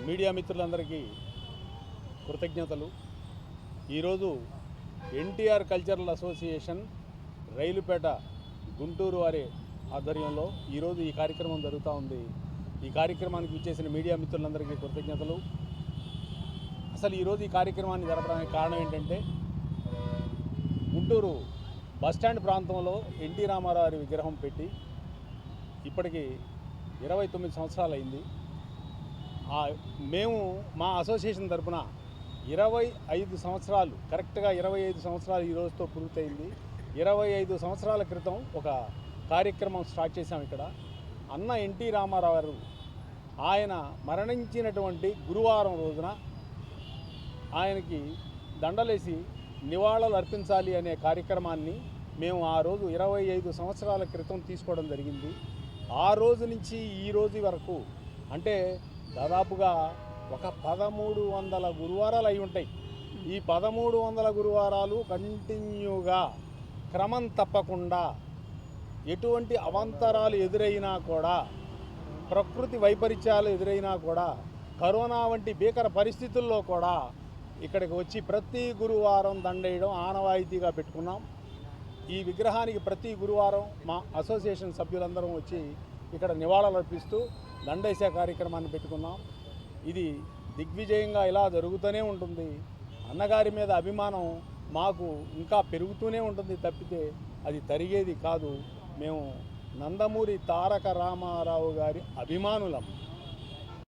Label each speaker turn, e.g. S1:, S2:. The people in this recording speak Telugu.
S1: మీడియా మిత్రులందరికీ కృతజ్ఞతలు. ఈరోజు ఎన్టీఆర్ కల్చరల్ అసోసియేషన్ రైలుపేట గుంటూరు వారి ఆధ్వర్యంలో ఈరోజు ఈ కార్యక్రమం జరుగుతూ ఉంది. ఈ కార్యక్రమానికి విచ్చేసిన మీడియా మిత్రులందరికీ కృతజ్ఞతలు. అసలు ఈరోజు ఈ కార్యక్రమాన్ని జరపడానికి కారణం ఏంటంటే, గుంటూరు బస్టాండ్ ప్రాంతంలో ఎన్టీ రామారావు విగ్రహం పెట్టి ఇప్పటికి 29 సంవత్సరాలు అయింది. మేము మా అసోసియేషన్ తరఫున 25 సంవత్సరాలు, కరెక్ట్గా 25 సంవత్సరాలు ఈ రోజుతో పూర్తయింది. 25 సంవత్సరాల క్రితం ఒక కార్యక్రమం స్టార్ట్ చేశాం ఇక్కడ. అన్న ఎన్టీ రామారావు గారు ఆయన మరణించినటువంటి గురువారం రోజున ఆయనకి దండలేసి నివాళులు అర్పించాలి అనే కార్యక్రమాన్ని మేము ఆ రోజు 25 సంవత్సరాల క్రితం తీసుకోవడం జరిగింది. ఆ రోజు నుంచి ఈ రోజు వరకు అంటే దాదాపుగా ఒక 1300 గురువారాలు అయి ఉంటాయి. ఈ 1300 గురువారాలు కంటిన్యూగా క్రమం తప్పకుండా ఎటువంటి అవాంతరాలు ఎదురైనా కూడా, ప్రకృతి వైపరీత్యాలు ఎదురైనా కూడా, కరోనా వంటి భీకర పరిస్థితుల్లో కూడా ఇక్కడికి వచ్చి ప్రతి గురువారం దండేయడం ఆనవాయితీగా పెట్టుకున్నాం. ఈ విగ్రహానికి ప్రతి గురువారం మా అసోసియేషన్ సభ్యులందరం వచ్చి ఇక్కడ నివాళులు అర్పిస్తూ దండేసే కార్యక్రమాన్ని పెట్టుకున్నాం. ఇది దిగ్విజయంగా ఇలా జరుగుతూనే ఉంటుంది. అన్నగారి మీద అభిమానం మాకు ఇంకా పెరుగుతూనే ఉంటుంది తప్పితే అది తరిగేది కాదు. మేము నందమూరి తారక రామారావు గారి అభిమానులం.